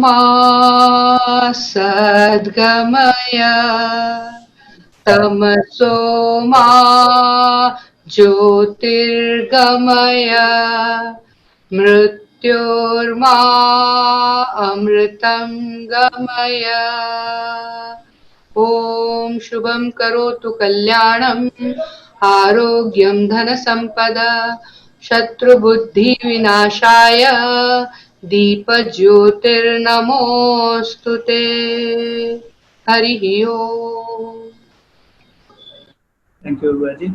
मा सद्गमय तमसो मा ज्योतिर्गमय मृत्योर्मा अमृतं गमय। ॐ शुभं करोतु कल्याणं आरोग्यं धनसम्पदा शत्रुबुद्धिविनाशाय दीपज्योतिर्नमोऽस्तु ते। हरिः ओम्। Thank you, Baji.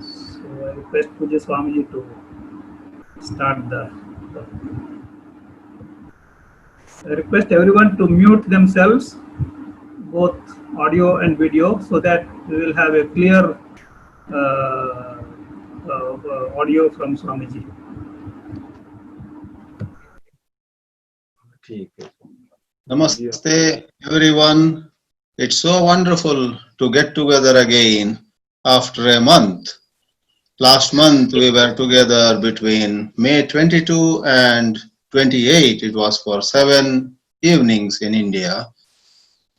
So I request Puja Swamiji to start the topic. I request everyone to mute themselves, both audio and video, so that we will have a clear audio from Swamiji. Namaste, everyone. It's so wonderful to get together again after a month. Last month we were together between May 22 and 28. It was for 7 evenings in India.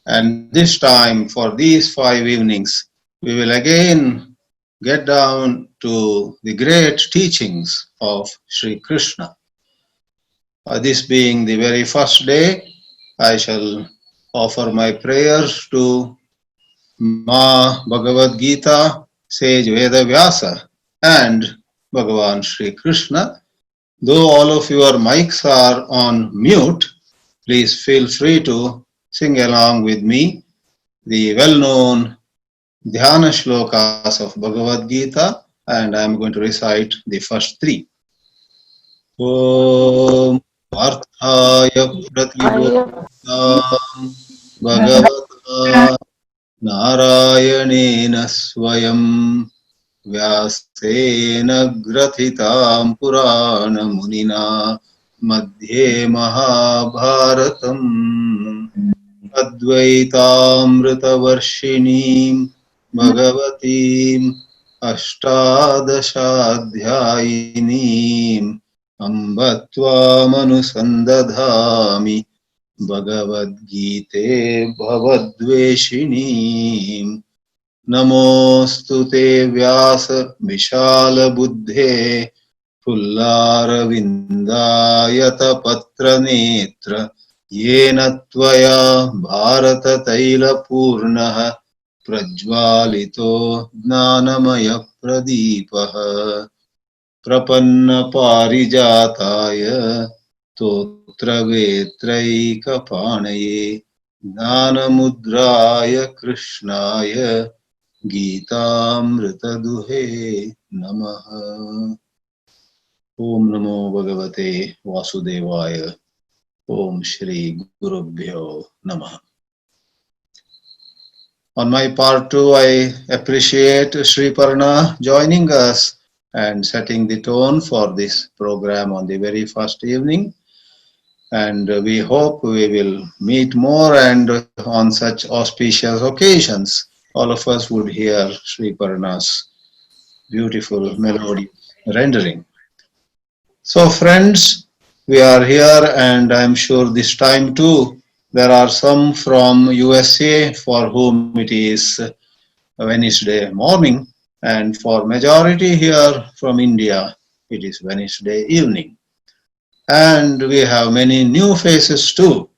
And this time, for these 5 evenings, we will again get down to the great teachings of Sri Krishna. This being the very first day, I shall offer my prayers to Ma Bhagavad Gita, Sage Veda Vyasa, and Bhagavan Sri Krishna. Though all of your mics are on mute, please feel free to sing along with me the well-known Dhyana shlokas of Bhagavad Gita, and I am going to recite the first 3. Om Arthaya Pratibodham Bhagavata Narayanena Swayam Vyasena Grathitam Purana Munina Madhye Mahabharatam Advaitaamritavarshinim Bhagavatim Ashtadashadhyayinim Amba Tvamanusandadhami Bhagavad Gite Bhavadveshinim Namostute Vyasa Vishala Buddhe Pullaravindayata Patra Netra Yena Tvaya Bharata Taila Purnaha Prajvalito Gnanamaya Pradipaha Prapanna Parijataya Totra Vetraika Panaye Gnanamudraya Krishnaya Gitamrita Duhe Namaha. Om Namo Bhagavate Vasudevaya. Om Shri Gurubhyo Namaha. On my part too, I appreciate Sri Parna joining us and setting the tone for this program on the very first evening. And we hope we will meet more, and on such auspicious occasions, all of us would hear Sri Parna's beautiful melody rendering. So friends, we are here, and I'm sure this time too, there are some from USA for whom it is Wednesday morning, and for majority here from India, it is Wednesday evening. And we have many new faces too.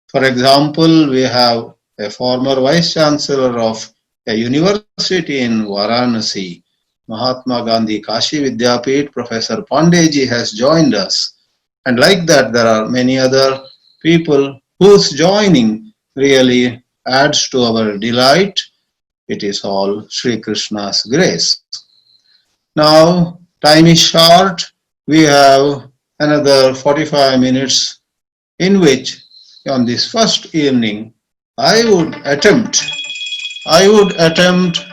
For example, we have a former Vice Chancellor of a university in Varanasi, Mahatma Gandhi Kashi Vidyapit, Professor Pandeji has joined us. And like that, there are many other people whose joining really adds to our delight. It is all Sri Krishna's grace. Now, time is short. We have another 45 minutes in which, on this first evening, I would attempt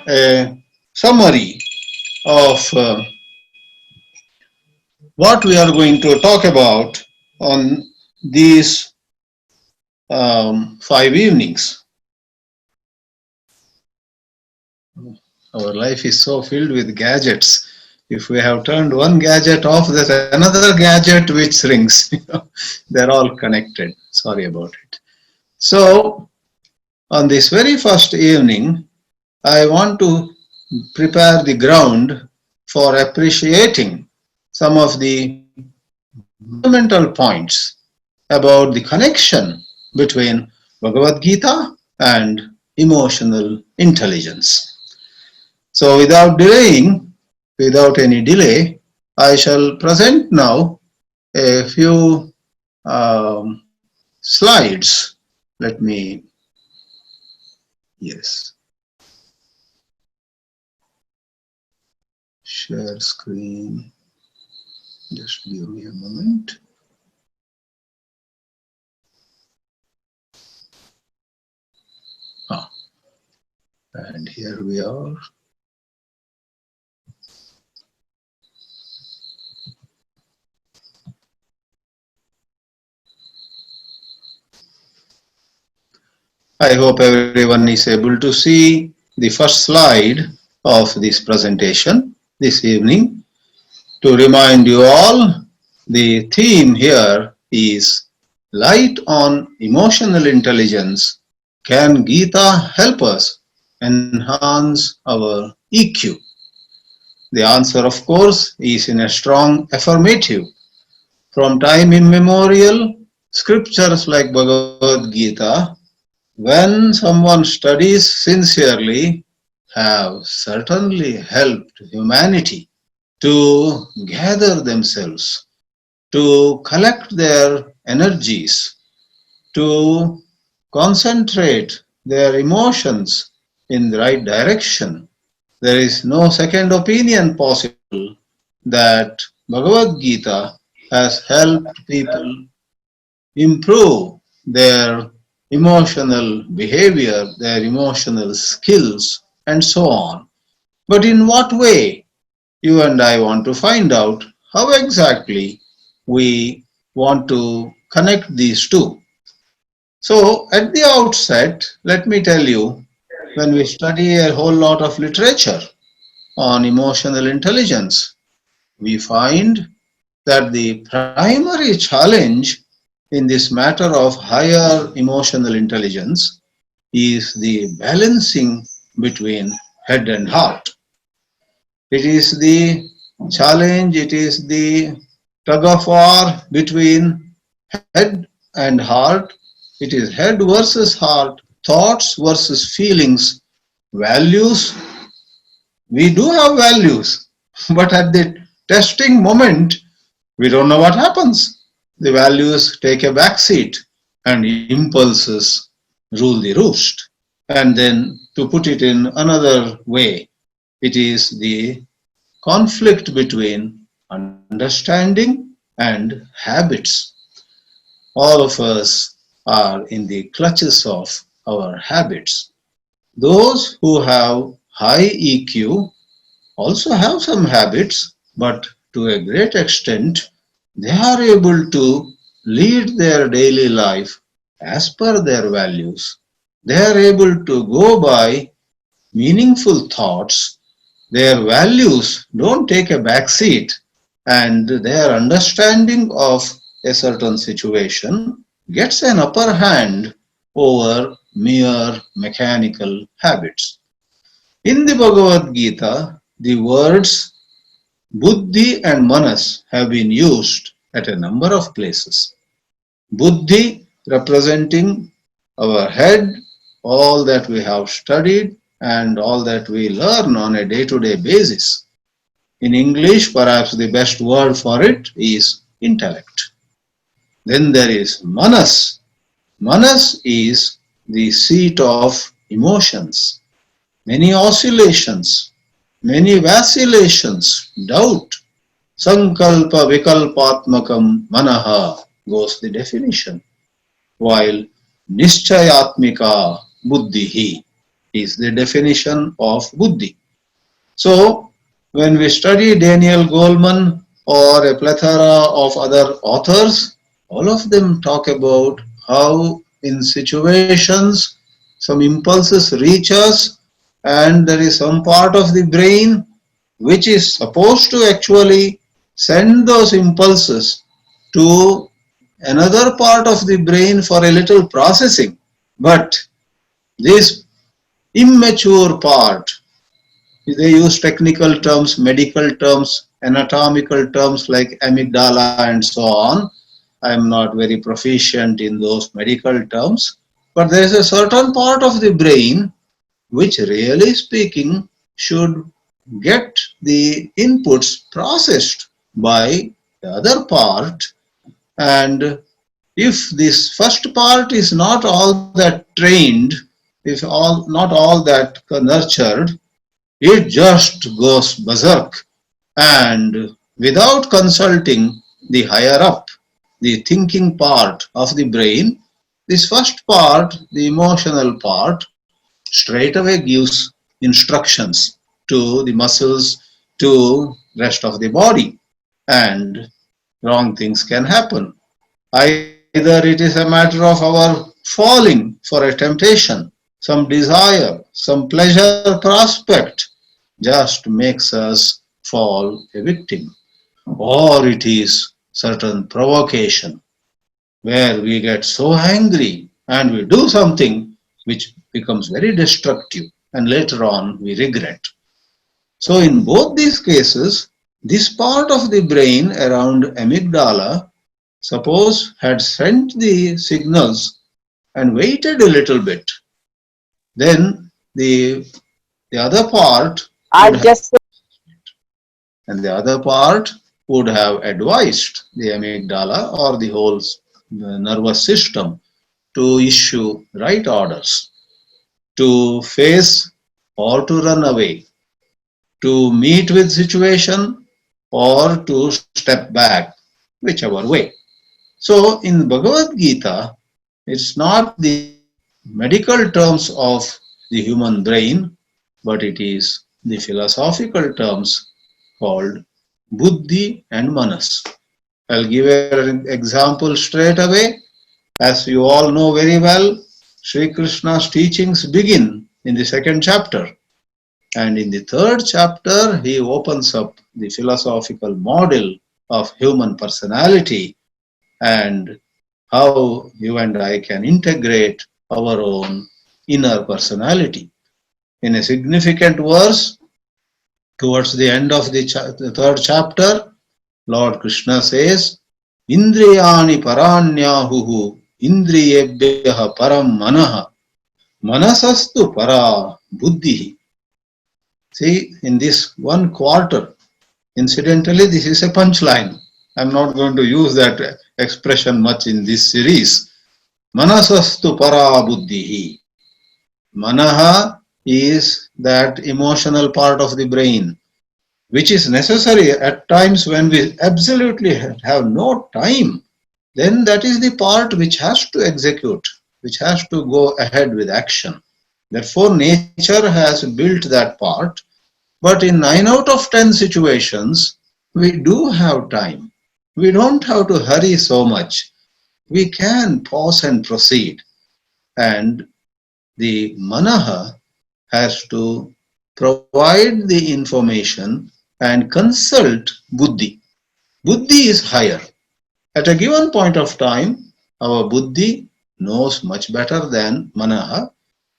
a summary of what we are going to talk about on these 5 evenings. Our life is so filled with gadgets. If we have turned one gadget off, there's another gadget which rings. They're all connected. Sorry about it. So, on this very first evening, I want to prepare the ground for appreciating some of the fundamental points about the connection between Bhagavad Gita and emotional intelligence. So without delaying, without any delay, I shall present now a few slides. Let me, yes, share screen. Just give me a moment. And here we are. I hope everyone is able to see the first slide of this presentation this evening. To remind you all, the theme here is Light on Emotional Intelligence. Can Gita help us enhance our EQ? The answer, of course, is in a strong affirmative. From time immemorial, scriptures like Bhagavad Gita, when someone studies sincerely, have certainly helped humanity to gather themselves, to collect their energies, to concentrate their emotions in the right direction. There is no second opinion possible that Bhagavad Gita has helped people improve their emotional behavior, their emotional skills, and so on. But in what way? You and I want to find out how exactly we want to connect these two. So at the outset, let me tell you, when we study a whole lot of literature on emotional intelligence, we find that the primary challenge in this matter of higher emotional intelligence is the balancing between head and heart. It is the challenge, it is the tug of war between head and heart. It is head versus heart, thoughts versus feelings, values. We do have values, but at the testing moment, we don't know what happens. The values take a back seat and impulses rule the roost. And then, to put it in another way, it is the conflict between understanding and habits. All of us are in the clutches of our habits. Those who have high EQ also have some habits, but to a great extent, they are able to lead their daily life as per their values. They are able to go by meaningful thoughts. Their values don't take a back seat, and their understanding of a certain situation gets an upper hand over mere mechanical habits. In the Bhagavad Gita, the words Buddhi and Manas have been used at a number of places. Buddhi representing our head, all that we have studied and all that we learn on a day-to-day basis. In English, perhaps the best word for it is intellect. Then there is Manas. Manas is the seat of emotions. Many oscillations, many vacillations, doubt. Sankalpa vikalpatmakam manaha goes the definition. While nischayatmika buddhihi is the definition of buddhi. So, when we study Daniel Goleman or a plethora of other authors, all of them talk about how in situations some impulses reach us and there is some part of the brain which is supposed to actually send those impulses to another part of the brain for a little processing. But this immature part, they use technical terms, medical terms, anatomical terms like amygdala and so on. I am not very proficient in those medical terms, but there is a certain part of the brain which, really speaking, should get the inputs processed by the other part. And if this first part is not all that trained, if not all that nurtured, it just goes berserk, and without consulting the higher up, the thinking part of the brain, this first part, the emotional part, straight away gives instructions to the muscles, to rest of the body, and wrong things can happen. Either it is a matter of our falling for a temptation, some desire, some pleasure prospect just makes us fall a victim, or it is certain provocation where we get so angry and we do something which becomes very destructive, and later on we regret. So in both these cases, this part of the brain around amygdala, suppose, had sent the signals and waited a little bit, then the other part would have, and the other part would have advised the amygdala or the whole nervous system to issue right orders, to face or to run away, to meet with situation or to step back, whichever way. So in Bhagavad Gita, it's not the medical terms of the human brain, but it is the philosophical terms called Buddhi and Manas. I'll give an example straight away. As you all know very well, Sri Krishna's teachings begin in the second chapter. And in the third chapter, he opens up the philosophical model of human personality and how you and I can integrate our own inner personality. In a significant verse, towards the end of the third chapter, Lord Krishna says, Indriyani paranyahuhu indriyebhyaha param manaha manasastu para buddhihi. See, in this one quarter, incidentally, this is a punchline. I'm not going to use that expression much in this series. Manasastu para buddhihi. Manaha is that emotional part of the brain, which is necessary at times when we absolutely have no time. Then that is the part which has to execute, which has to go ahead with action. Therefore, nature has built that part. But in 9 out of 10 situations, we do have time. We don't have to hurry so much. We can pause and proceed. And the manaha has to provide the information and consult buddhi. Buddhi is higher. At a given point of time, our buddhi knows much better than manaha.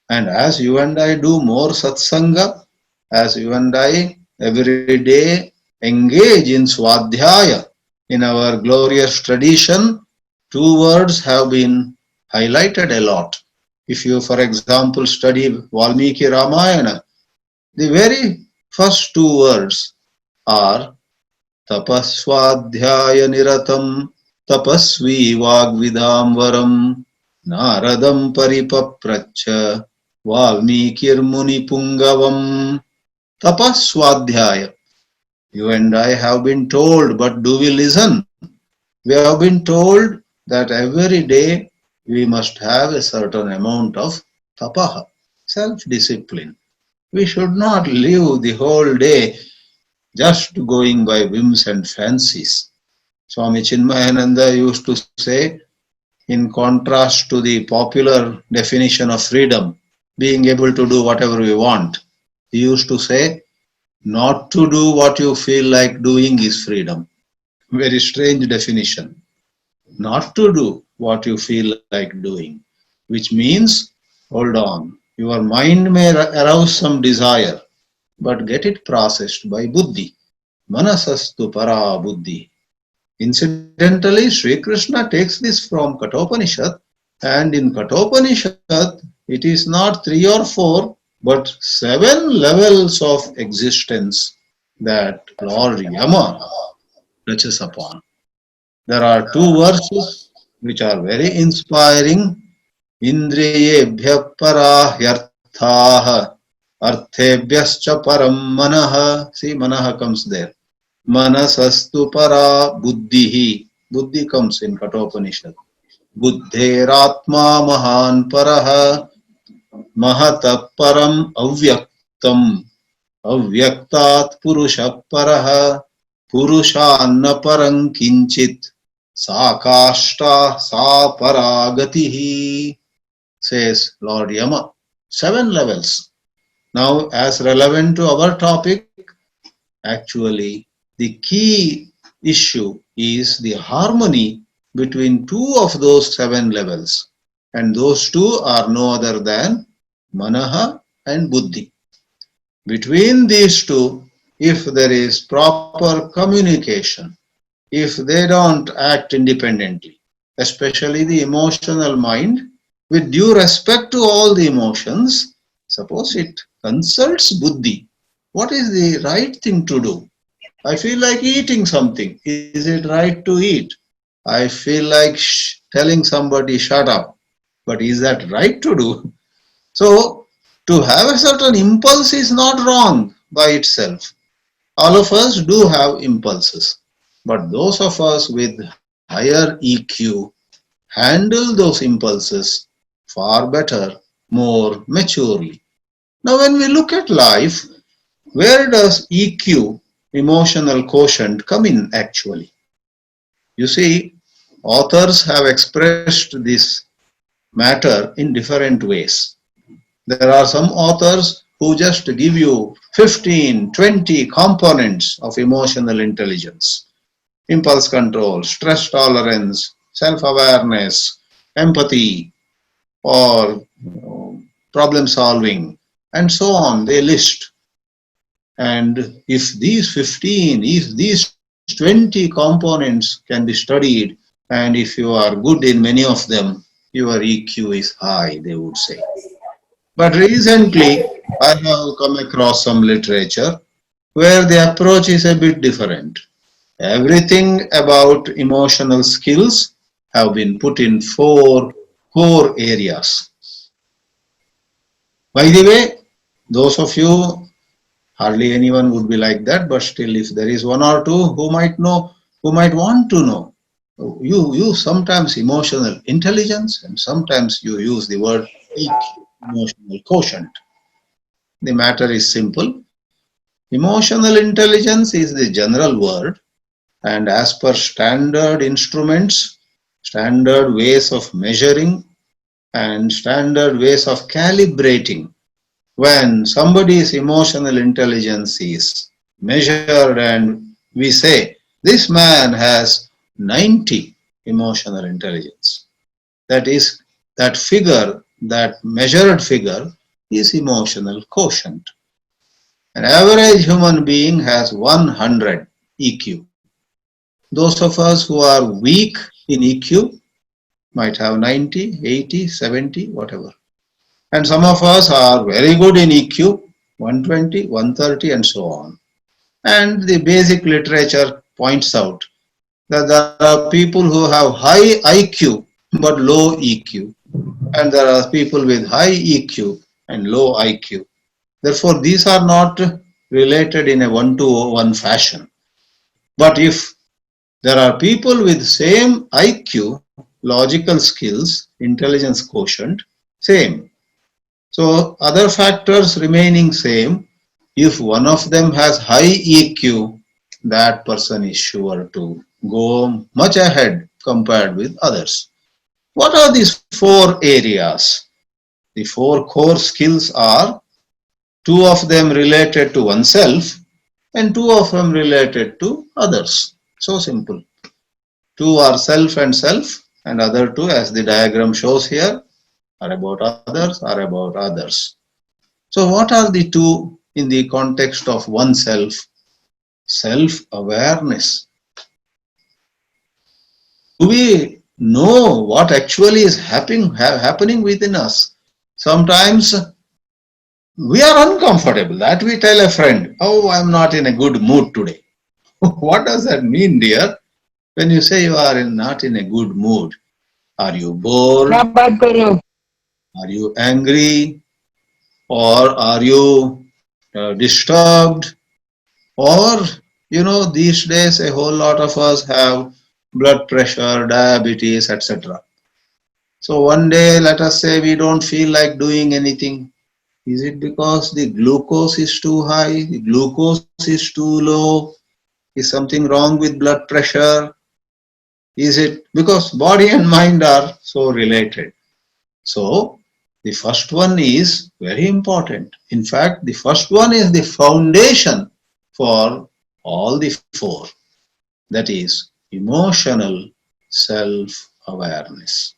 And as you and I do more satsanga, as you and I every day engage in swadhyaya, in our glorious tradition, 2 words have been highlighted a lot. If you, for example, study Valmiki Ramayana, the very first 2 words are tapaswadhyaya niratam tapasvi vagvidamvaram naradam paripapracha Valmikir muni pungavam. Tapaswadhyaya. You and I have been told, but do we listen? We have been told that every day we must have a certain amount of tapaha, self-discipline. We should not live the whole day just going by whims and fancies. Swami Chinmayananda used to say, in contrast to the popular definition of freedom, being able to do whatever we want, he used to say, Not to do what you feel like doing is freedom. Very strange definition. Not to do what you feel like doing, which means, hold on, your mind may arouse some desire, but get it processed by buddhi. Manasastu para buddhi. Incidentally, Sri Krishna takes this from Kathopanishad, and in Kathopanishad, it is not 3 or 4, but 7 levels of existence that Lord Yama touches upon. There are 2 verses which are very inspiring. Indriyebhya parahyarthaha arthebhyascha param manaha. See, manaha comes there. Manasastu para buddhihi. Buddhi comes in Kathopanishad. Buddheratma mahan paraha mahata param avyaktam avyaktat purusha paraha purushanna parang kinchit sakashta sa paragatihi, says Lord Yama. 7 levels. Now, as relevant to our topic, actually the key issue is the harmony between 2 of those 7 levels, and those 2 are no other than manaha and buddhi. Between these 2, if there is proper communication, if they don't act independently, especially the emotional mind, with due respect to all the emotions, suppose it consults buddhi. What is the right thing to do? I feel like eating something. Is it right to eat? I feel like telling somebody shut up. But is that right to do? So, to have a certain impulse is not wrong by itself. All of us do have impulses. But those of us with higher EQ handle those impulses far better, more maturely. Now, when we look at life, where does EQ, emotional quotient, come in actually? You see, authors have expressed this matter in different ways. There are some authors who just give you 15, 20 components of emotional intelligence. Impulse control, stress tolerance, self-awareness, empathy, or problem solving, and so on, they list. And if these 15, if these 20 components can be studied, and if you are good in many of them, your EQ is high, they would say. But recently, I have come across some literature where the approach is a bit different. Everything about emotional skills have been put in 4 core areas. By the way, those of you, hardly anyone would be like that, but still if there is 1 or 2 who might know, who might want to know, you use sometimes emotional intelligence and sometimes you use the word EQ, emotional quotient. The matter is simple. Emotional intelligence is the general word, and as per standard instruments, standard ways of measuring, and standard ways of calibrating, when somebody's emotional intelligence is measured and we say, this man has 90 emotional intelligence. That is, that figure, that measured figure is emotional quotient. An average human being has 100 EQ. Those of us who are weak in EQ might have 90, 80, 70, whatever. And some of us are very good in EQ, 120, 130 and so on. And the basic literature points out that there are people who have high IQ but low EQ. And there are people with high EQ and low IQ. Therefore, these are not related in a one-to-one fashion. But if there are people with same IQ, logical skills, intelligence quotient, same. So other factors remaining same, if one of them has high EQ, that person is sure to go much ahead compared with others. What are these 4 areas? The 4 core skills are 2 of them related to oneself and 2 of them related to others. So simple. 2 are self, and other 2, as the diagram shows here, are about others. So what are the 2 in the context of oneself? Self-awareness. Do we know what actually is happening within us? Sometimes we are uncomfortable. That we tell a friend, oh, I'm not in a good mood today. What does that mean, dear? When you say you are not in a good mood, are you bored? Are you angry? Or are you disturbed? Or, these days a whole lot of us have blood pressure, diabetes, etc. So one day, let us say we don't feel like doing anything. Is it because the glucose is too high, the glucose is too low? Is something wrong with blood pressure? Is it because body and mind are so related? So the first one is very important. In fact, the first one is the foundation for all the 4. That is emotional self-awareness.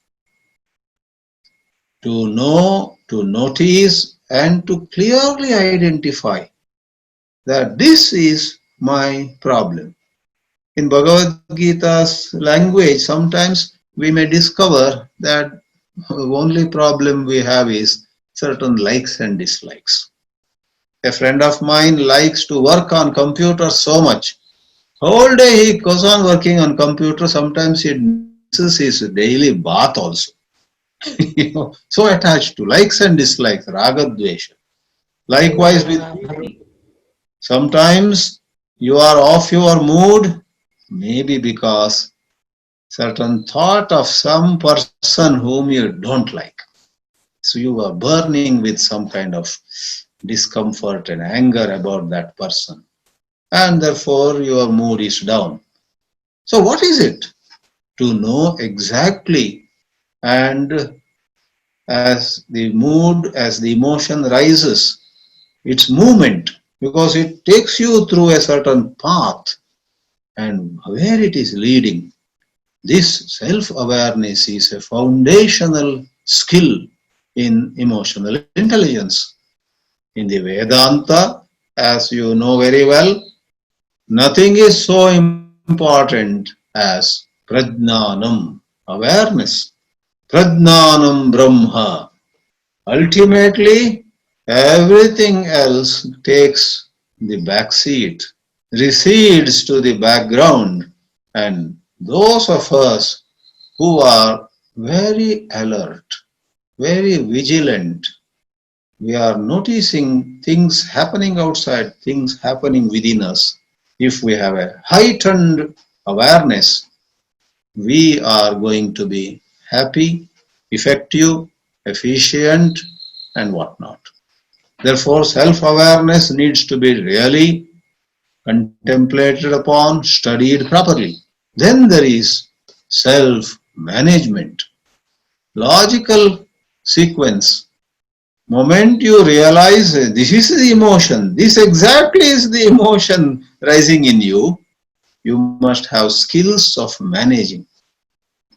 To know, to notice, and to clearly identify that this is my problem. In Bhagavad Gita's language, sometimes we may discover that the only problem we have is certain likes and dislikes. A friend of mine likes to work on computer so much. Whole day he goes on working on computer. Sometimes he misses his daily bath also. So attached to likes and dislikes, raga dvesha. Likewise with people. Sometimes you are off your mood, maybe because certain thought of some person whom you don't like. So you are burning with some kind of discomfort and anger about that person. And therefore your mood is down. So what is it? To know exactly, and as the mood, as the emotion rises, its movement, because it takes you through a certain path and where it is leading. This self-awareness is a foundational skill in emotional intelligence. In the Vedanta, as you know very well, nothing is so important as prajnanam, awareness. Prajnanam Brahma. Ultimately, everything else takes the back seat, recedes to the background, and those of us who are very alert, very vigilant, we are noticing things happening outside, things happening within us. If we have a heightened awareness, we are going to be happy, effective, efficient, and whatnot. Therefore, self-awareness needs to be really contemplated upon, studied properly. Then there is self-management. Logical sequence. Moment you realize this is the emotion, this exactly is the emotion rising in you, you must have skills of managing.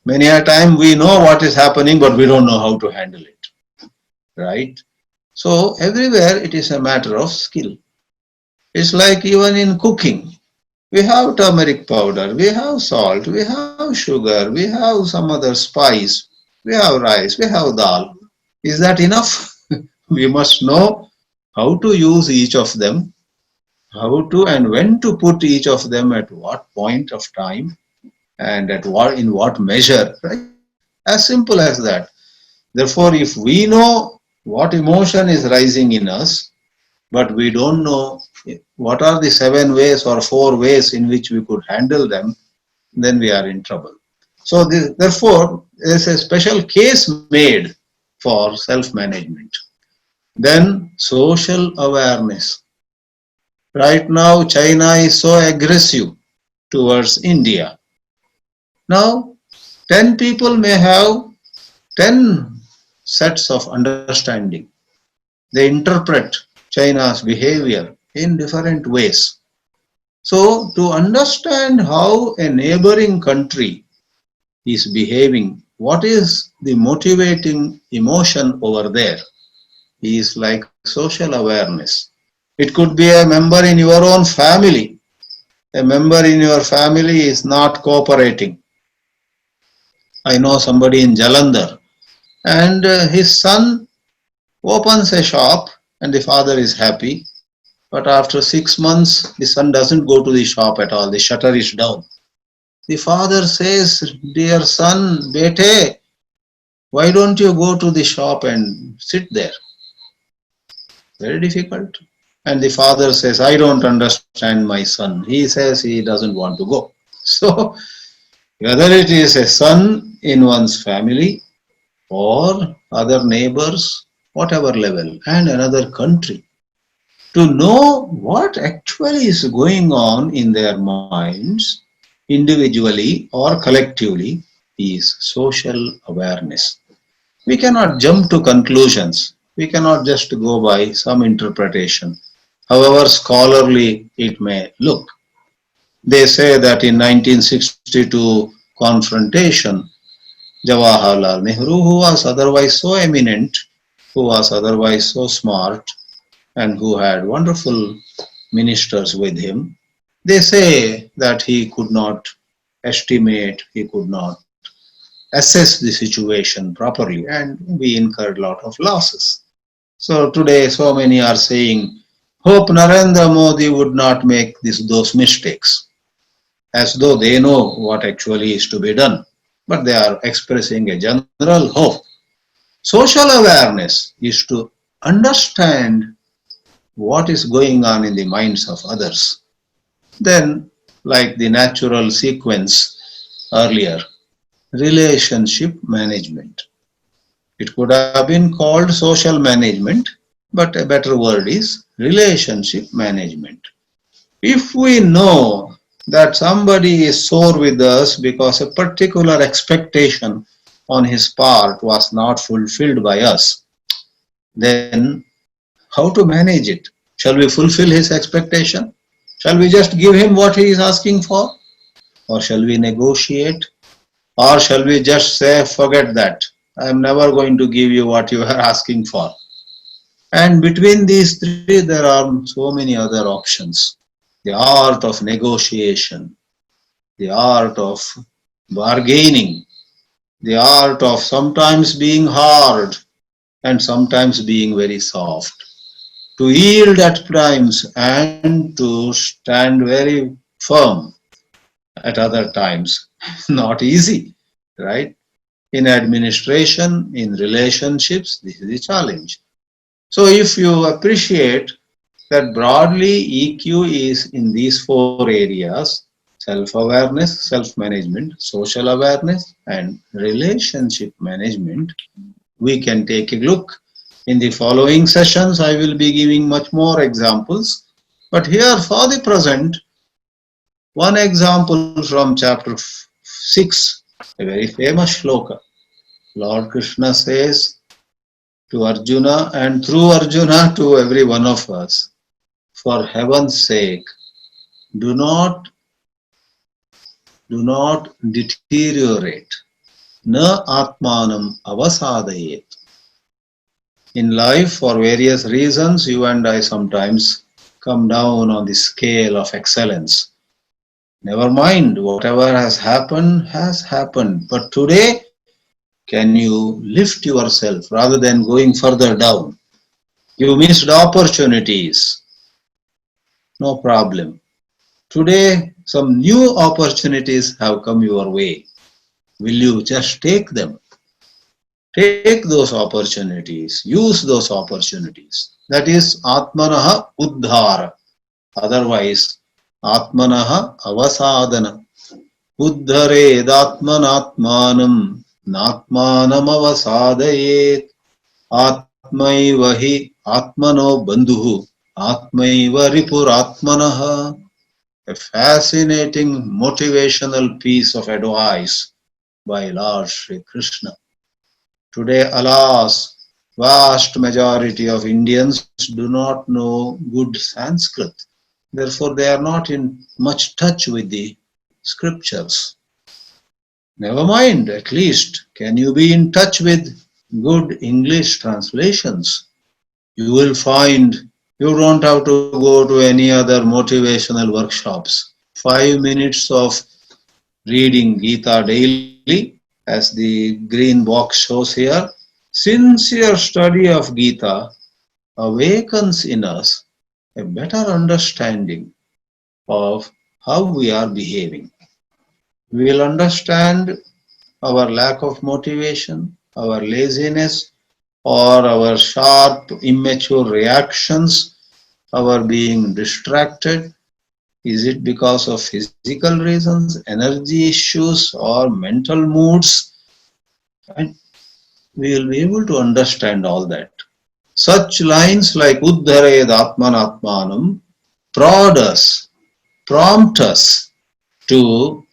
Many a time we know what is happening, but we don't know how to handle it. Right? So everywhere it is a matter of skill. It's like even in cooking. We have turmeric powder, we have salt, we have sugar, we have some other spice, we have rice, we have dal. Is that enough? We must know how to use each of them, how to and when to put each of them at what point of time and at what in what measure. Right? As simple as that. Therefore, if we know what emotion is rising in us, but we don't know what are the 7 ways or 4 ways in which we could handle them, then we are in trouble. So therefore, there is a special case made for self-management. Then social awareness. Right now, China is so aggressive towards India. Now, 10 people may have 10 sets of understanding. They interpret China's behavior in different ways. So, to understand how a neighboring country is behaving, what is the motivating emotion over there, is like social awareness. It could be a member in your own family. A member in your family is not cooperating. I know somebody in Jalandhar, and his son opens a shop, and the father is happy. But after 6 months, the son doesn't go to the shop at all. The shutter is down. The father says, "Dear son, bete, why don't you go to the shop and sit there?" Very difficult. And the father says, "I don't understand my son. He says he doesn't want to go." So, whether it is a son in one's family or other neighbors, whatever level, and another country, to know what actually is going on in their minds, individually or collectively, is social awareness. We cannot jump to conclusions. We cannot just go by some interpretation, however scholarly it may look. They say that in 1962 confrontation, Jawaharlal Nehru, who was otherwise so eminent, who was otherwise so smart, and who had wonderful ministers with him, they say that he could not estimate, he could not assess the situation properly, and we incurred a lot of losses. So today, so many are saying, hope Narendra Modi would not make those mistakes, as though they know what actually is to be done. But they are expressing a general hope. Social awareness is to understand what is going on in the minds of others. Then, like the natural sequence earlier, relationship management. It could have been called social management, but a better word is relationship management. If we know that somebody is sore with us because a particular expectation on his part was not fulfilled by us, then how to manage it? Shall we fulfill his expectation? Shall we just give him what he is asking for? Or shall we negotiate? Or shall we just say, forget that? I am never going to give you what you are asking for. And between these three, there are so many other options. The art of negotiation, the art of bargaining, the art of sometimes being hard and sometimes being very soft, to yield at times and to stand very firm at other times. Not easy, right? In administration, in relationships, this is a challenge. So if you appreciate that broadly EQ is in these four areas: self-awareness, self-management, social awareness, and relationship management, we can take a look. In the following sessions, I will be giving much more examples. But here for the present, one example from chapter 6, a very famous shloka. Lord Krishna says to Arjuna, and through Arjuna to every one of us, for heaven's sake, do not deteriorate. Na atmanam avasadayet. In life, for various reasons, you and I sometimes come down on the scale of excellence. Never mind, whatever has happened. But today, can you lift yourself rather than going further down? You missed opportunities. No problem. Today, some new opportunities have come your way. Will you just take them? Take those opportunities, use those opportunities. That is Atmanaha Uddhara. Otherwise, Atmanaha Avasadana. Uddhared Atmanatmanam Natmanam Avasadayet. Atmaiva hi Atmano Bandhuhu Atmaiva Ripur Atmanaha. A fascinating motivational piece of advice by Lord Sri Krishna. Today, alas, vast majority of Indians do not know good Sanskrit. Therefore, they are not in much touch with the scriptures. Never mind, at least, can you be in touch with good English translations? You will find you don't have to go to any other motivational workshops. 5 minutes of reading Gita daily, as the green box shows here. Sincere study of Gita awakens in us a better understanding of how we are behaving. We will understand our lack of motivation, our laziness, or our sharp, immature reactions, our being distracted. Is it because of physical reasons, energy issues, or mental moods? And we will be able to understand all that. Such lines like Uddhared Atmanatmanam prompt us to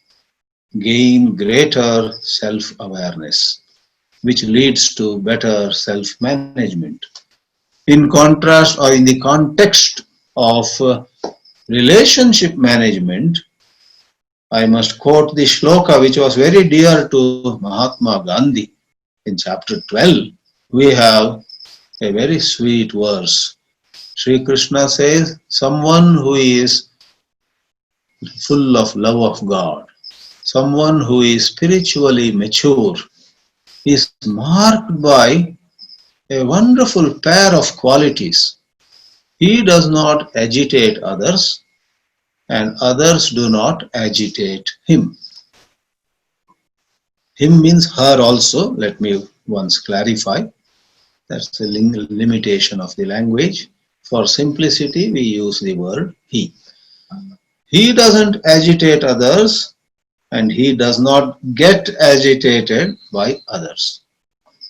gain greater self-awareness, which leads to better self-management. In contrast, or in the context of relationship management, I must quote the shloka which was very dear to Mahatma Gandhi. In chapter 12, we have a very sweet verse. Sri Krishna says, someone who is full of love of God, someone who is spiritually mature, is marked by a wonderful pair of qualities. He does not agitate others, and others do not agitate him. Him means her also. Let me once clarify. That's the limitation of the language. For simplicity, we use the word he. He doesn't agitate others, and he does not get agitated by others.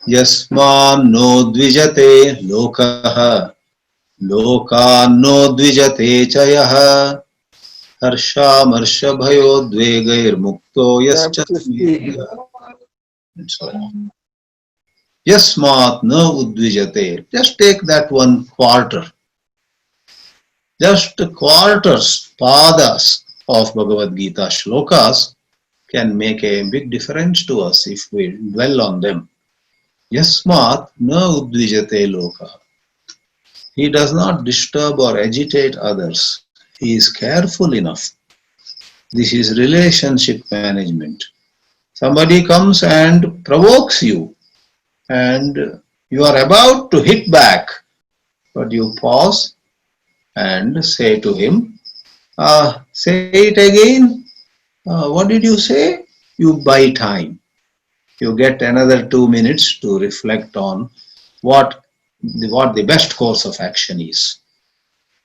Yasman no dvijate lokaha, lokan no dvijate chayah, harsha marsha bhayo dvegair mukto yascha. And so on. Yasmat no udvijate. Just take that one quarter. Just quarters, padas of Bhagavad Gita shlokas can make a big difference to us if we dwell on them. Yasmat no udvijate loka. He does not disturb or agitate others. He is careful enough. This is relationship management. Somebody comes and provokes you, and you are about to hit back, but you pause and say to him, say it again. What did you say? You buy time. You get another 2 minutes to reflect on what the best course of action is.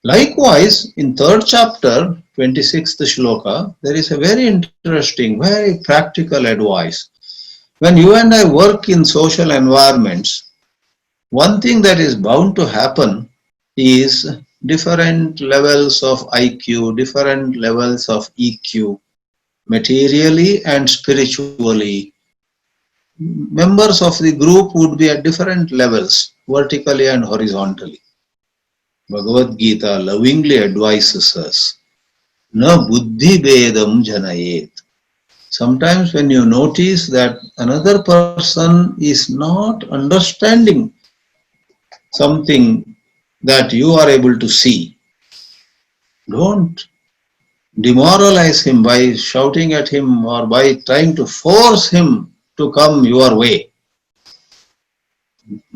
Likewise, in 3rd chapter, 26th shloka, there is a very interesting, very practical advice. When you and I work in social environments, one thing that is bound to happen is different levels of IQ, different levels of EQ, materially and spiritually. Members of the group would be at different levels, vertically and horizontally. Bhagavad Gita lovingly advises us, na buddhi bedam janayet. Sometimes when you notice that another person is not understanding something that you are able to see, don't demoralize him by shouting at him or by trying to force him to come your way.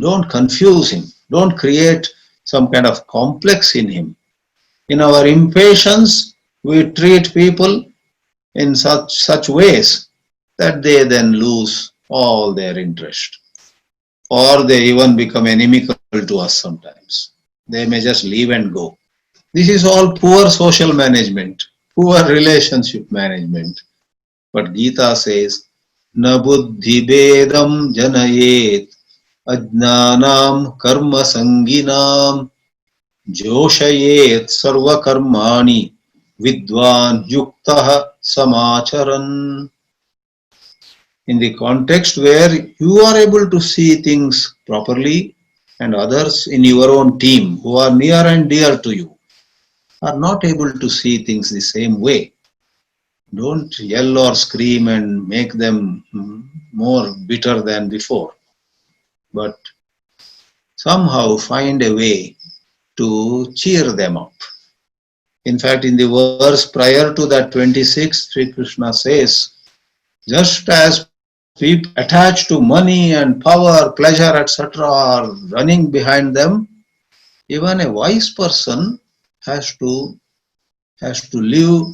Don't confuse him. Don't create some kind of complex in him. In our impatience, we treat people in such ways that they then lose all their interest, or they even become inimical to us sometimes. They may just leave and go. This is all poor social management, poor relationship management. But Gita says, na buddhi bedam janayet ajnanam karma sanginam joshayet sarva karmani vidvan yuktah samacharan. In the context where you are able to see things properly and others in your own team who are near and dear to you, are not able to see things the same way. Don't yell or scream and make them more bitter than before, but somehow find a way to cheer them up. In fact, in the verse prior to that 26, Sri Krishna says, just as people attached to money and power, pleasure, etc., are running behind them, even a wise person has to live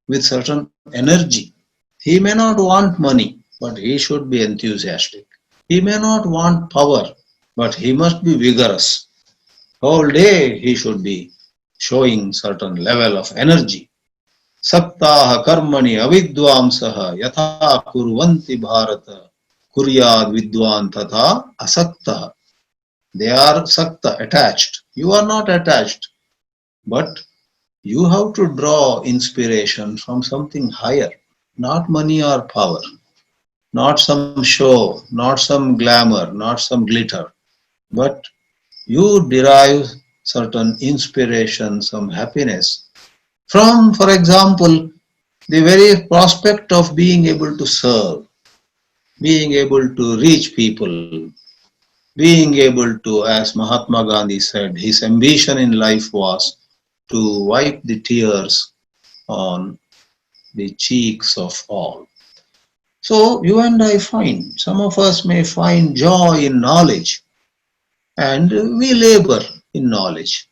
with certain energy. He may not want money, but he should be enthusiastic. He may not want power, but he must be vigorous. Whole day he should be showing certain level of energy. Saktaha karmani avidvamsaha yatha kurvanti bharata kuryad vidwan tatha asaktaha. They are sakta, attached. You are not attached, but you have to draw inspiration from something higher, not money or power, not some show, not some glamour, not some glitter, but you derive certain inspiration, some happiness from, for example, the very prospect of being able to serve, being able to reach people, being able to, as Mahatma Gandhi said, his ambition in life was to wipe the tears on the cheeks of all. So you and I find, some of us may find joy in knowledge, and we labor in knowledge.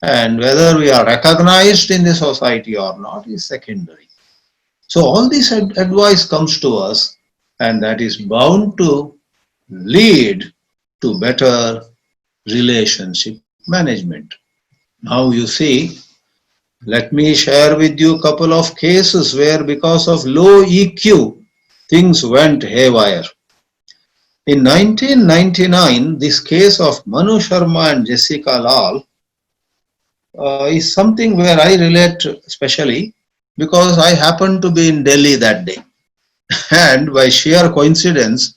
And whether we are recognized in the society or not is secondary. So all this advice comes to us, and that is bound to lead to better relationship management. Now you see, let me share with you a couple of cases where because of low EQ, things went haywire. In 1999, this case of Manu Sharma and Jessica Lal is something where I relate especially because I happened to be in Delhi that day. And by sheer coincidence,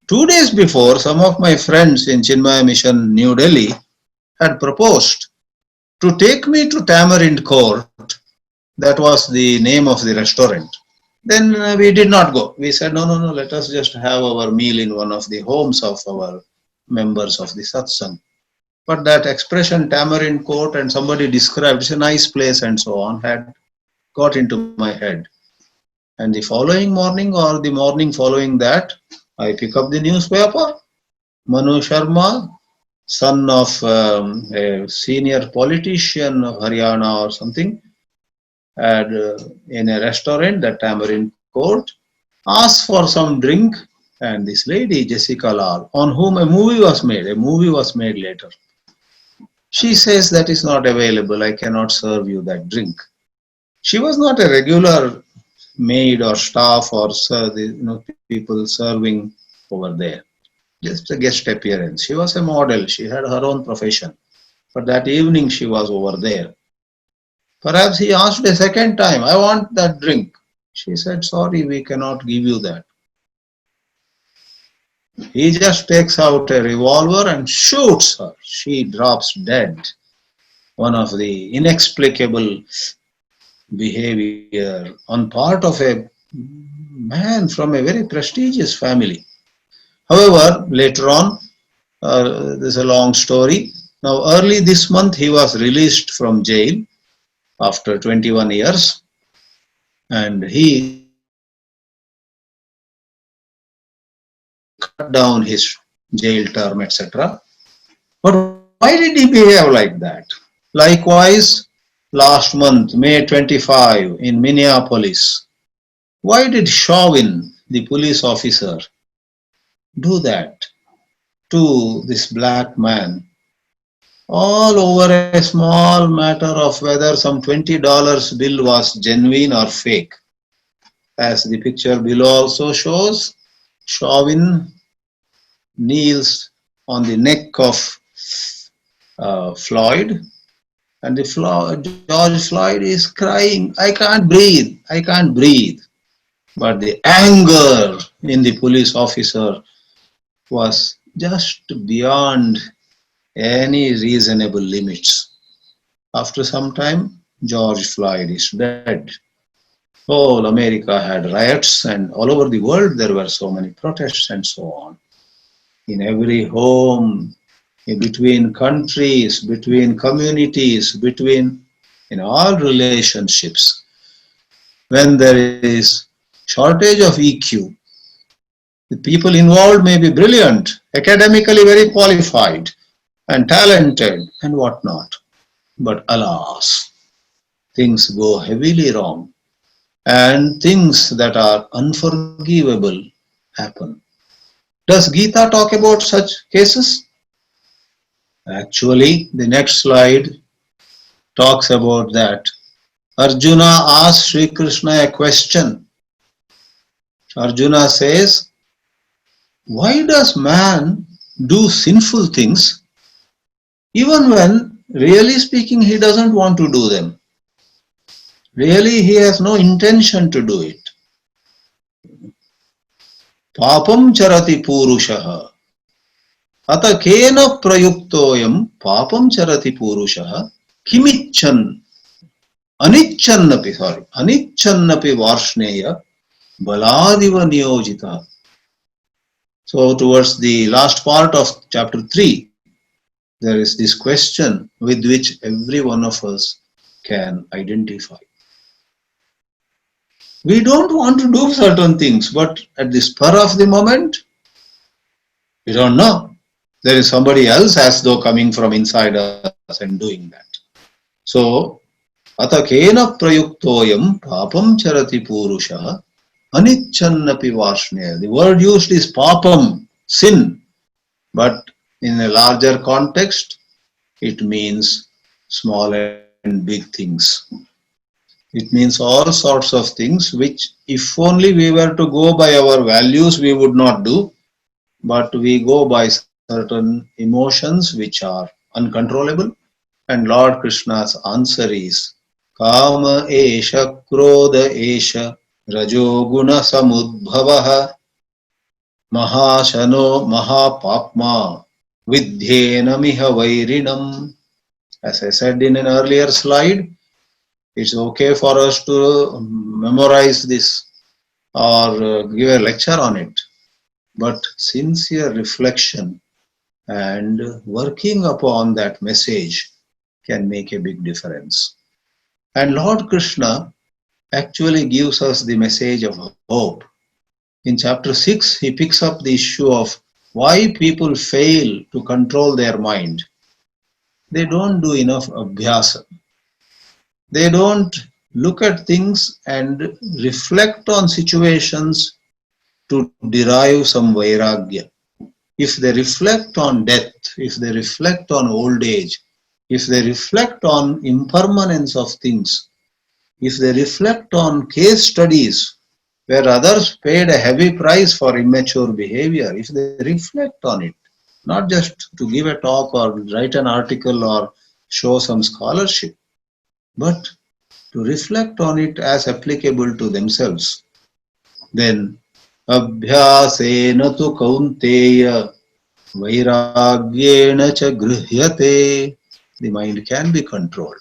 2 days before, some of my friends in Chinmaya Mission, New Delhi, had proposed to take me to Tamarind Court. That was the name of the restaurant. Then we did not go. We said, no, let us just have our meal in one of the homes of our members of the satsang. But that expression, Tamarind Court, and somebody described, it's a nice place and so on, had got into my head. And the following morning or the morning following that, I pick up the newspaper. Manu Sharma, son of a senior politician of Haryana or something, had in a restaurant, the Tamarind Court, asked for some drink, and this lady, Jessica Lal, on whom a movie was made later. She says that is not available, I cannot serve you that drink. She was not a regular maid or staff or people serving over there, just a guest appearance. She was a model, she had her own profession, but that evening she was over there. Perhaps he asked a second time, I want that drink. She said, sorry, we cannot give you that. He just takes out a revolver and shoots her. She drops dead. One of the inexplicable behavior on part of a man from a very prestigious family. However, later on, this is a long story. Now, early this month, he was released from jail after 21 years, and he cut down his jail term, etc. But why did he behave like that? Likewise, last month, May 25, in Minneapolis, why did Chauvin, the police officer, do that to this black man? All over a small matter of whether some $20 bill was genuine or fake. As the picture below also shows, Chauvin kneels on the neck of Floyd, and George Floyd is crying, I can't breathe, I can't breathe. But the anger in the police officer was just beyond any reasonable limits. After some time, George Floyd is dead. Whole America had riots, and all over the world there were so many protests and so on. In every home, in between countries, between communities, between in all relationships, when there is shortage of EQ, the people involved may be brilliant, academically very qualified and talented and whatnot. But alas, things go heavily wrong and things that are unforgivable happen. Does Gita talk about such cases? Actually, the next slide talks about that. Arjuna asks Sri Krishna a question. Arjuna says, why does man do sinful things even when, really speaking, he doesn't want to do them? Really, he has no intention to do it. Papam charati purushaha. Ata kena prayuktoyam papam charati purushaha kimichan anichannapi varshneya baladiva niyojita. So towards the last part of chapter 3, there is this question with which every one of us can identify. We don't want to do certain things, but at the spur of the moment, we don't know. There is somebody else as though coming from inside us and doing that. So, ata kena prayuktoyam papam charati purusha anichannapi varshneya. The word used is papam, sin, but in a larger context, it means small and big things. It means all sorts of things which, if only we were to go by our values, we would not do, but we go by certain emotions which are uncontrollable. And Lord Krishna's answer is Kama esha krodha esha rajoguna samudbhavaha mahashano mahapapma vidhyena miha vairinam. As I said in an earlier slide, it's okay for us to memorize this or give a lecture on it, but sincere reflection and working upon that message can make a big difference. And Lord Krishna actually gives us the message of hope. In chapter 6, he picks up the issue of why people fail to control their mind. They don't do enough abhyasa. They don't look at things and reflect on situations to derive some vairagya. If they reflect on death, if they reflect on old age, if they reflect on impermanence of things, if they reflect on case studies where others paid a heavy price for immature behavior, if they reflect on it, not just to give a talk or write an article or show some scholarship, but to reflect on it as applicable to themselves, then abhyasena tu kaunteya vairagyena cha grihyate, the mind can be controlled.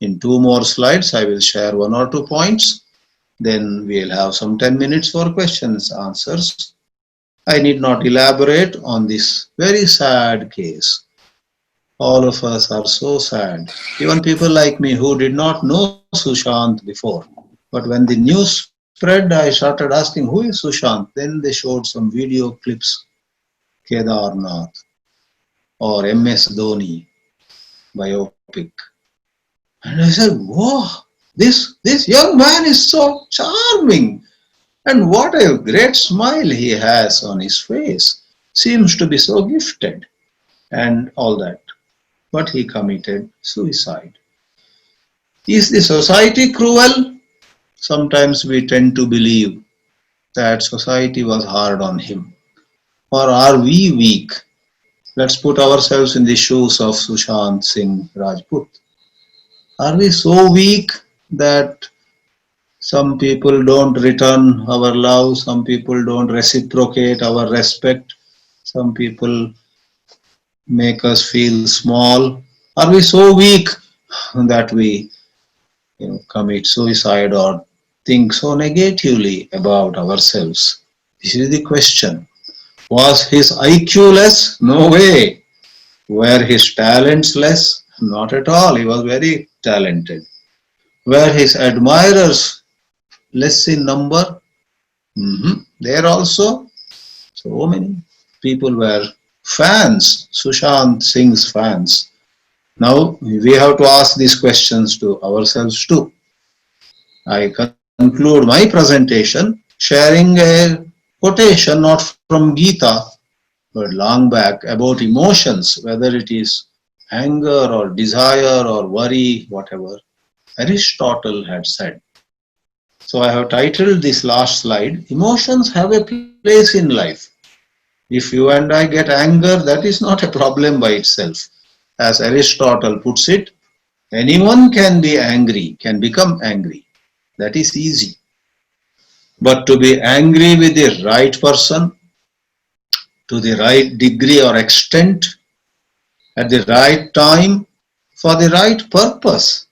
In 2 more slides, I will share 1 or 2 points. Then we'll have some 10 minutes for questions, answers. I need not elaborate on this very sad case. All of us are so sad. Even people like me who did not know Sushant before. But when the news spread, I started asking, who is Sushant? Then they showed some video clips, Kedarnath or MS Dhoni biopic. And I said, wow, this young man is so charming. And what a great smile he has on his face. Seems to be so gifted and all that. But he committed suicide. Is the society cruel? Sometimes we tend to believe that society was hard on him. Or are we weak? Let's put ourselves in the shoes of Sushant Singh Rajput. Are we so weak that some people don't return our love, some people don't reciprocate our respect, some people make us feel small? Are we so weak that we commit suicide or think so negatively about ourselves? This is the question. Was his IQ less? No way. Were his talents less? Not at all. He was very talented. Were his admirers less in number? There also, so many people were fans, Sushant Singh's fans. Now we have to ask these questions to ourselves too. I conclude my presentation sharing a quotation not from Gita but long back about emotions, whether it is anger or desire or worry, whatever. Aristotle had said. So I have titled this last slide, Emotions have a place in life. If you and I get anger, that is not a problem by itself. As Aristotle puts it, anyone can be angry, can become angry. That is easy. But to be angry with the right person, to the right degree or extent, at the right time, for the right purpose,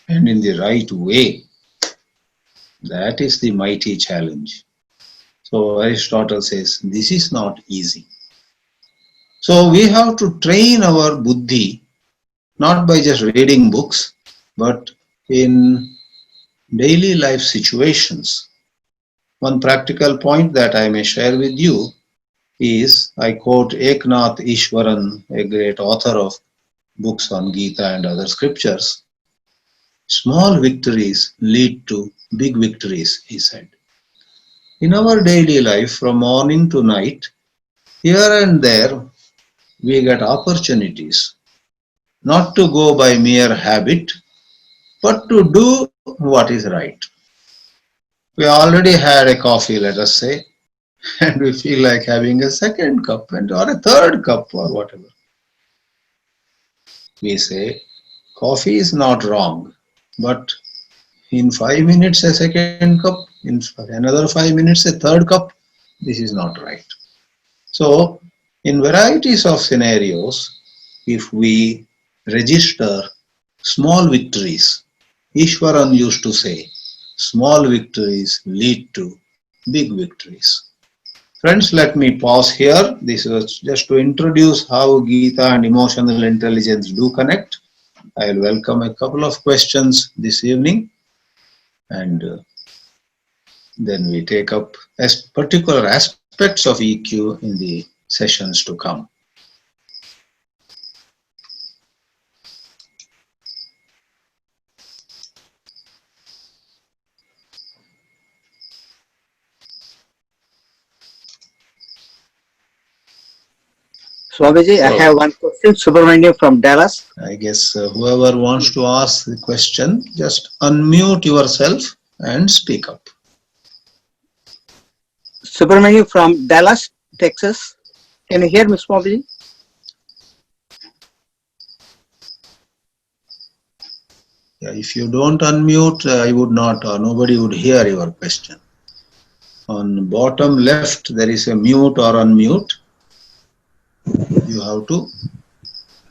and in the right way, that is the mighty challenge. So Aristotle says, this is not easy. So we have to train our buddhi, not by just reading books, but in daily life situations. One practical point that I may share with you is, I quote Eknath Easwaran, a great author of books on Gita and other scriptures. Small victories lead to big victories, he said. In our daily life, from morning to night, here and there, we get opportunities not to go by mere habit, but to do what is right. We already had a coffee, let us say, and we feel like having a second cup or a third cup or whatever. We say, coffee is not wrong, but in 5 minutes a second cup, in another 5 minutes a third cup, this is not right. So, in varieties of scenarios, if we register small victories, Easwaran used to say, small victories lead to big victories. Friends, let me pause here. This was just to introduce how Gita and emotional intelligence do connect. I will welcome a couple of questions this evening, and then we take up particular aspects of EQ in the sessions to come. Swamiji, I have one question. Subramaniam from Dallas. I guess whoever wants to ask the question, just unmute yourself and speak up. Subramaniam from Dallas, Texas. Can you hear me, Swamiji? Yeah, if you don't unmute, I would not, or nobody would hear your question. On bottom left, there is a mute or unmute. You have to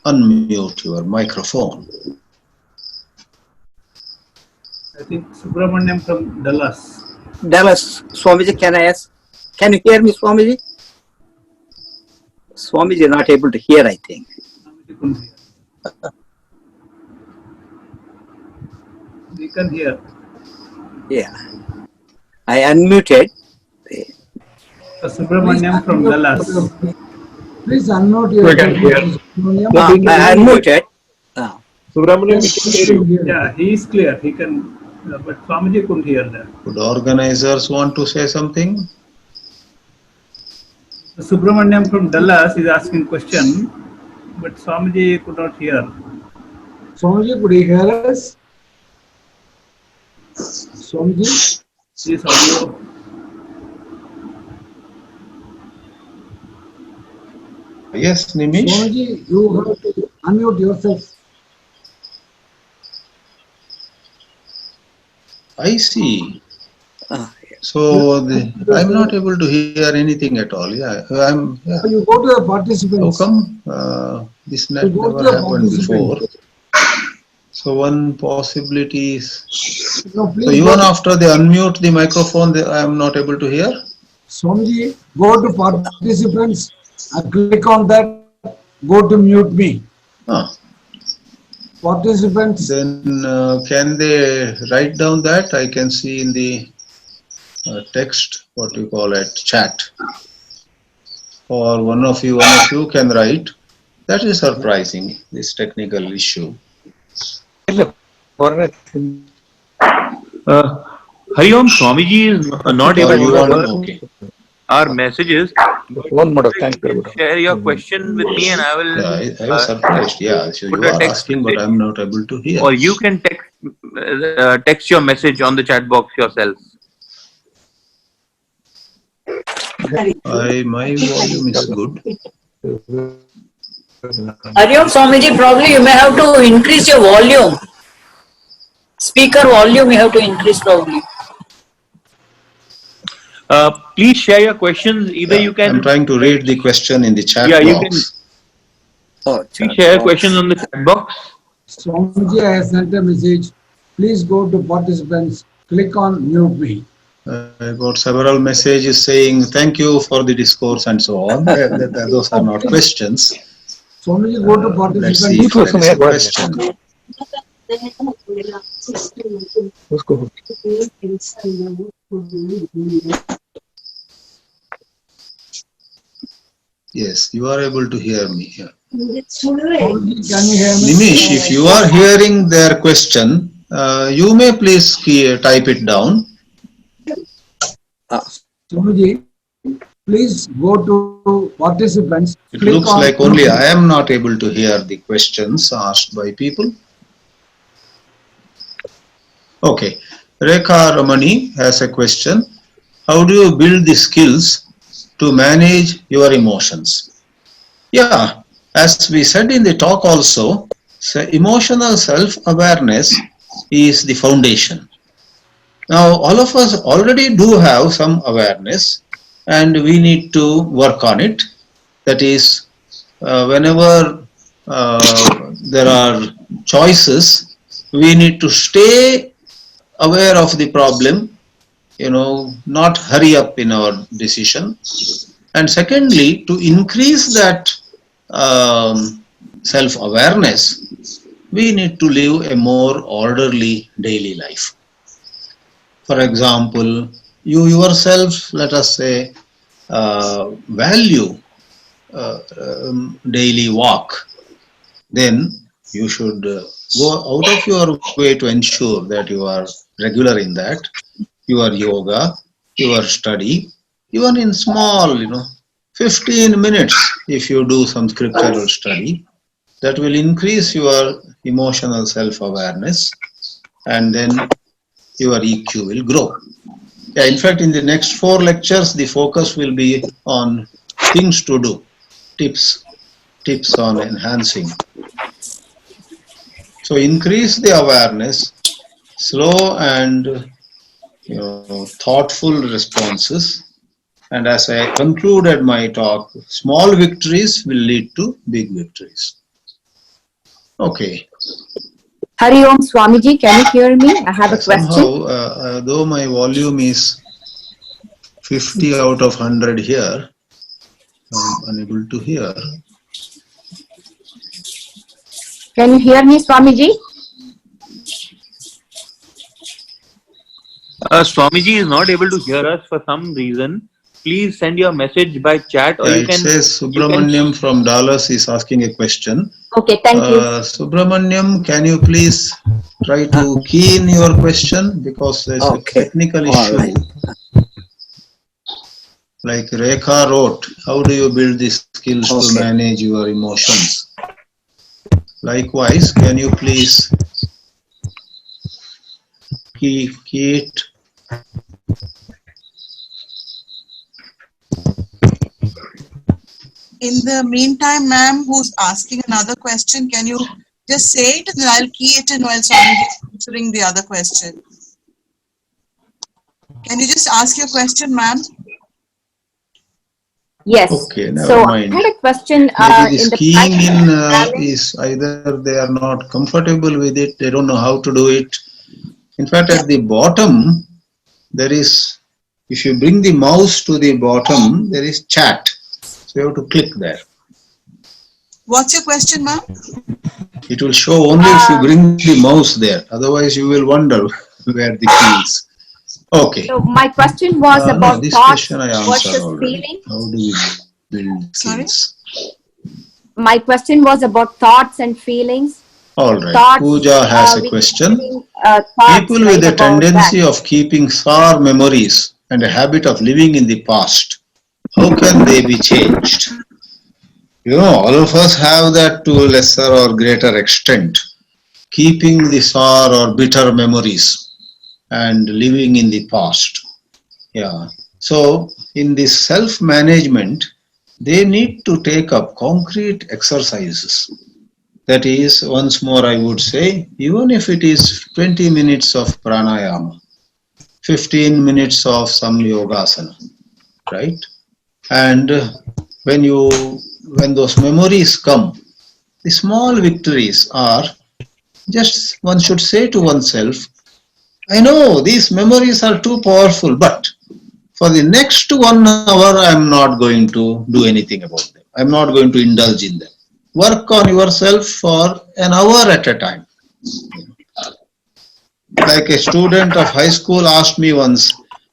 unmute your microphone. I think Subramaniam from Dallas. Dallas, Swamiji, can I ask? Can you hear me, Swamiji? Swamiji is not able to hear, I think. We can hear. Yeah. I unmuted. Subramaniam from Dallas. Please unmute your I unmuted. Subramaniam. Yeah, he is clear. He can, but Swamiji couldn't hear that. Would organizers want to say something? Subramaniam from Dallas is asking question, but Swamiji could not hear. Swamiji, could you hear us? Swamiji? His audio. Yes, Nimish? Swamiji, you have to unmute yourself. I see. Yeah. So I'm not able to hear anything at all. Yeah, You go to the How participants. come this You never go to the happened before? So one possibility is, No, so please even go, after they unmute the microphone, I am not able to hear. Swamiji, go to participants and click on that. Go to mute me. Ah, Participants, then can they write down that? I can see in the text, what you call it, chat. Or one of you can write. That is surprising, this technical issue. Hari Om, Swamiji is not Or able you to want, hear okay. our messages. But you can share your question with me and I will Yeah, I was surprised. Yeah, so put you a are text asking, but message, I'm not able to hear. or you can text your message on the chat box yourself. My volume is good. Hariom Swamiji, probably you may have to increase your volume. Speaker volume you have to increase probably. Please share your questions. Either Yeah, you can I'm trying to read the question in the chat you can box. please share your questions on the chat box. Swamiji, I have sent a message. Please go to participants. Click on mute me. I got several messages saying thank you for the discourse and so on. Those are not questions. Swamiji, go to Let's see if participants. there is a question. Yes, you are able to hear me here. Swamiji, can you hear me? Nimish, if you are hearing their question, you may please type it down. Swamiji, please go to participants. It Click looks on like only I am not able to hear the questions asked by people. Okay, Rekha Ramani has a question. How do you build the skills to manage your emotions? Yeah, as we said in the talk also, so emotional self-awareness is the foundation. Now, all of us already do have some awareness and we need to work on it. That is, whenever there are choices, we need to stay aware of the problem, not hurry up in our decision. And secondly, to increase that self-awareness, we need to live a more orderly daily life. For example, you yourself, let us say, value daily walk, then you should go out of your way to ensure that you are regular in that, your yoga, your study, even in small, 15 minutes, if you do some scriptural study, that will increase your emotional self-awareness and then your EQ will grow. Yeah, in fact, in the next 4 lectures, the focus will be on things to do, tips on enhancing. So increase the awareness, slow and thoughtful responses. And as I concluded my talk, small victories will lead to big victories. Okay. Hari Om Swamiji, can you hear me? I have a question. Somehow, though my volume is 50 out of 100 here, I'm unable to hear. Can you hear me, Swamiji? Swamiji is not able to hear us for some reason. Please send your message by chat, or you can. It says Subramaniam from Dallas is asking a question. Okay, thank you. Subramaniam, can you please try to key in your question, because there's a technical issue. Right. Like Rekha wrote, how do you build these skills to manage your emotions? Likewise, can you please key it? In the meantime, ma'am, who's asking another question, can you just say it and then I'll key it in while Swamiji is answering the other question. Can you just ask your question, ma'am? Yes. Okay, never So I mind. had a question Maybe in this the keying in practice. is either they are not comfortable with it, they don't know how to do it. In fact, Yeah. at the bottom, there is, if you bring the mouse to the bottom, there is chat. So you have to click there. What's your question, ma'am? It will show only if you bring the mouse there. Otherwise, you will wonder where the key is. Okay. So my question was No, about this thoughts question I answered versus already. feelings. How do we build Sorry? skills? My question was about thoughts and feelings. All right. Thoughts, Pooja has a we question. keep thoughts, People right, with a about tendency that. of keeping sour memories and a habit of living in the past, how can they be changed? You know, all of us have that to a lesser or greater extent. Keeping the sour or bitter memories and living in the past. Yeah. So, in this self-management, they need to take up concrete exercises. That is, once more I would say, even if it is 20 minutes of pranayama, 15 minutes of some yogasana, right? And when those memories come, the small victories are just, one should say to oneself, I know these memories are too powerful, but for the next 1 hour, I'm not going to do anything about them. I'm not going to indulge in them. Work on yourself for an hour at a time. Like a student of high school asked me once,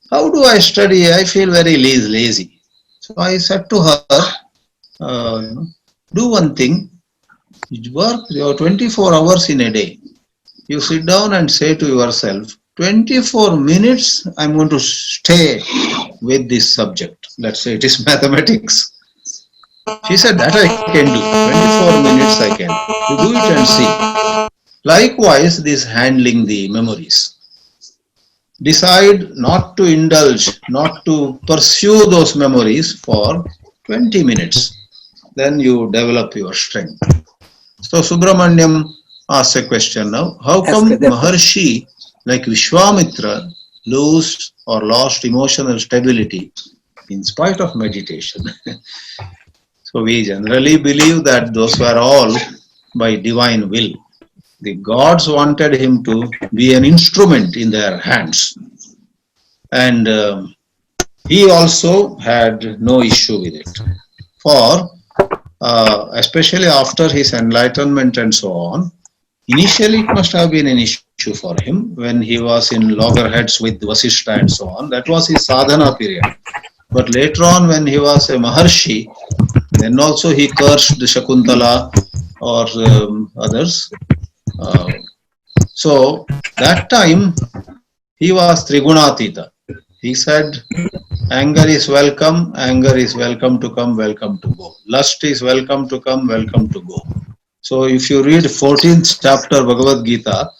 how do I study? I feel very lazy. So I said to her, do one thing, work your 24 hours in a day. You sit down and say to yourself, 24 minutes I'm going to stay with this subject. Let's say it is mathematics. She said, that I can do. 24 minutes I can. You do it and see. Likewise, this handling the memories. Decide not to indulge, not to pursue those memories for 20 minutes. Then you develop your strength. So Subramanyam asks a question now. How come Maharshi like Vishwamitra lose or lost emotional stability in spite of meditation? So we generally believe that those were all by divine will. The gods wanted him to be an instrument in their hands. And he also had no issue with it. For especially after his enlightenment and so on, initially it must have been an issue for him when he was in loggerheads with Vasishtha and so on. That was his sadhana period. But later on when he was a Maharshi, then also he cursed Shakuntala or others. So that time he was Trigunatita. He said, anger is welcome to come, welcome to go. Lust is welcome to come, welcome to go. So if you read 14th chapter Bhagavad Gita,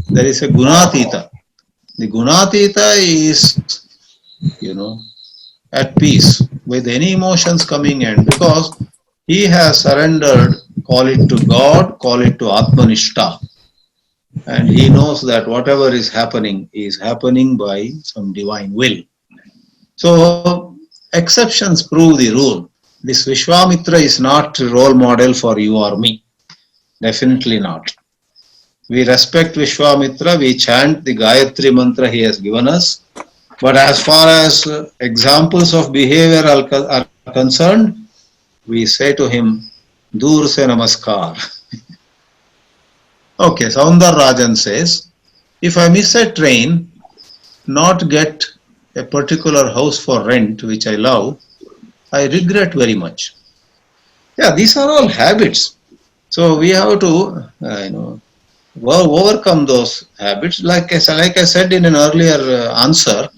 there is a Gunatita. The Gunatita is, at peace with any emotions coming in because he has surrendered, call it to God, call it to Atmanishta. And he knows that whatever is happening by some divine will. So exceptions prove the rule. This Vishwamitra is not a role model for you or me. Definitely not. We respect Vishwamitra, we chant the Gayatri mantra he has given us. But as far as examples of behavior are concerned, we say to him, Dur se namaskar. Okay, Saundar Rajan says, if I miss a train, not get a particular house for rent, which I love, I regret very much. Yeah, these are all habits. So we have to, overcome those habits. Like I said in an earlier answer,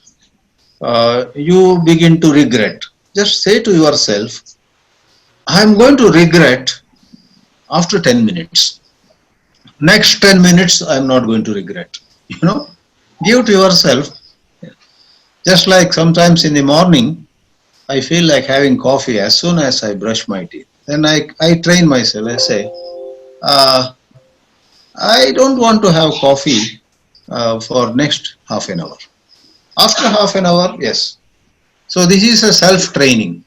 you begin to regret. Just say to yourself, I am going to regret after 10 minutes. Next 10 minutes, I am not going to regret. Give to yourself. Just like sometimes in the morning, I feel like having coffee as soon as I brush my teeth. Then I train myself. I say, I don't want to have coffee for next half an hour. After half an hour, yes. So this is a self-training.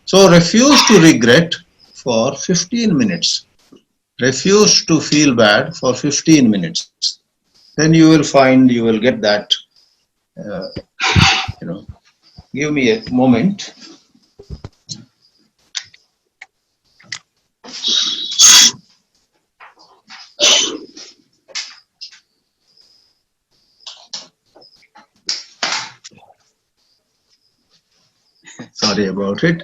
So refuse to regret for 15 minutes. Refuse to feel bad for 15 minutes. Then you will find you will get that, Give me a moment. Sorry about it.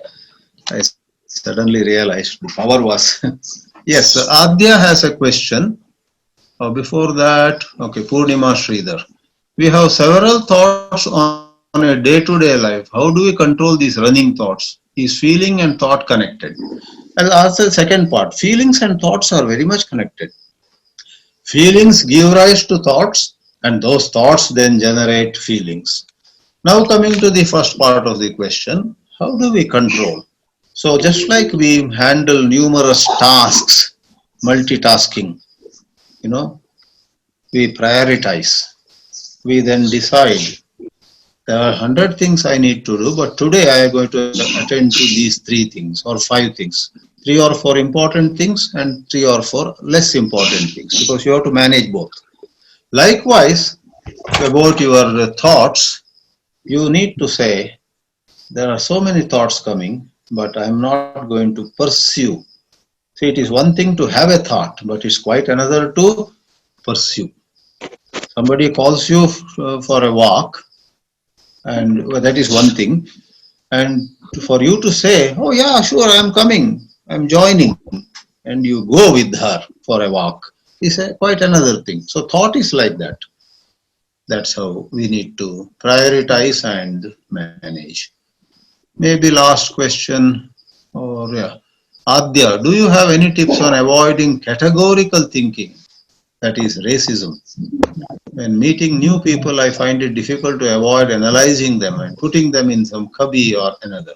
I suddenly realized the power was. Yes, Adya has a question. Before that, okay, Purnima Sridhar. We have several thoughts on a day-to-day life. How do we control these running thoughts? Is feeling and thought connected? I'll answer the second part. Feelings and thoughts are very much connected. Feelings give rise to thoughts, and those thoughts then generate feelings. Now coming to the first part of the question, how do we control? So just like we handle numerous tasks, multitasking, we prioritize. We then decide, there are 100 things I need to do, but today I am going to attend to these 3 things or 5 things. 3 or 4 important things and 3 or 4 less important things, because you have to manage both. Likewise, about your thoughts, you need to say, there are so many thoughts coming, but I am not going to pursue. See, it is one thing to have a thought, but it's quite another to pursue. Somebody calls you for a walk, and that is one thing. And for you to say, oh yeah, sure, I am coming, I am joining, and you go with her for a walk, is quite another thing. So thought is like that. That's how we need to prioritize and manage. Maybe last question, or yeah. Adya, do you have any tips on avoiding categorical thinking? That is racism. When meeting new people, I find it difficult to avoid analyzing them and putting them in some cubby or another.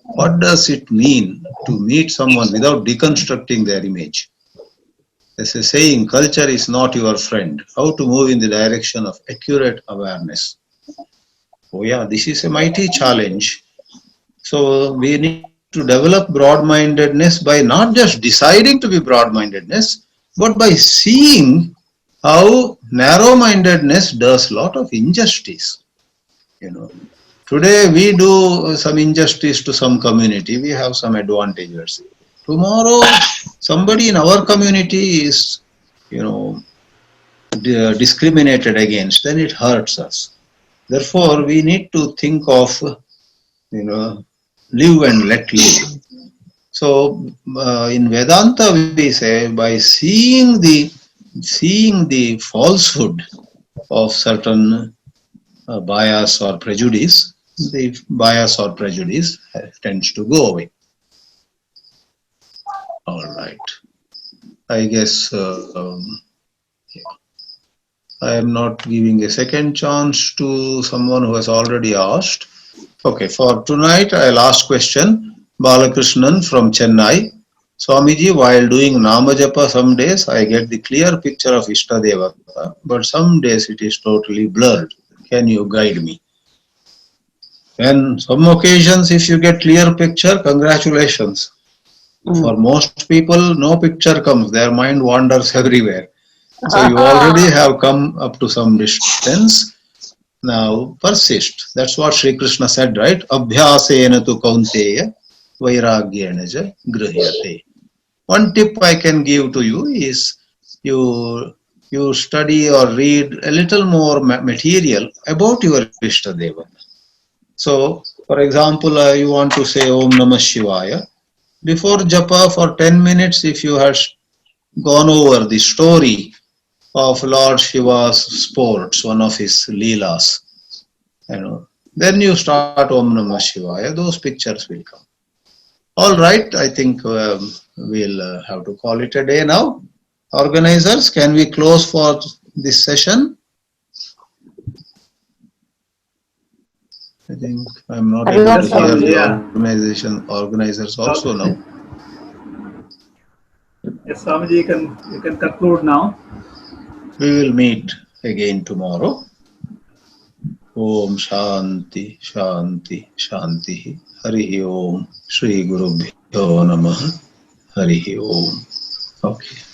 What does it mean to meet someone without deconstructing their image? There's a saying, culture is not your friend. How to move in the direction of accurate awareness? Oh yeah, this is a mighty challenge. So we need to develop broad-mindedness by not just deciding to be broad-mindedness, but by seeing how narrow-mindedness does a lot of injustice. Today we do some injustice to some community, we have some advantages. Tomorrow somebody in our community is, discriminated against, then it hurts us. Therefore, we need to think of, live and let live. So in Vedanta we say, by seeing the falsehood of certain bias or prejudice, the bias or prejudice tends to go away. All right. I guess I am not giving a second chance to someone who has already asked. Okay, for tonight, I'll ask question. Balakrishnan from Chennai. Swamiji, while doing Namajapa, some days I get the clear picture of Ishtadevata, but some days it is totally blurred. Can you guide me? And some occasions, if you get clear picture, congratulations. For most people, no picture comes. Their mind wanders everywhere. So you already have come up to some distance. Now persist. That's what Sri Krishna said, right? Abhyasena tu kaunteya vairagyena ja grihyate. One tip I can give to you is you study or read a little more material about your Ishtadeva. So, for example, you want to say Om Namah Shivaya. Before japa for 10 minutes, if you had gone over the story of Lord Shiva's sports, one of his leelas, then you start Om Namah Shivaya, those pictures will come. All right, I think we'll have to call it a day now. Organizers, can we close for this session? I think I'm not able to hear the organizers also now. Yes, Swamiji, you can conclude now. We will meet again tomorrow. Om Shanti शांति शांति। हरि ओम। श्री गुरुभ्यो नमः। हरि ओम। Okay.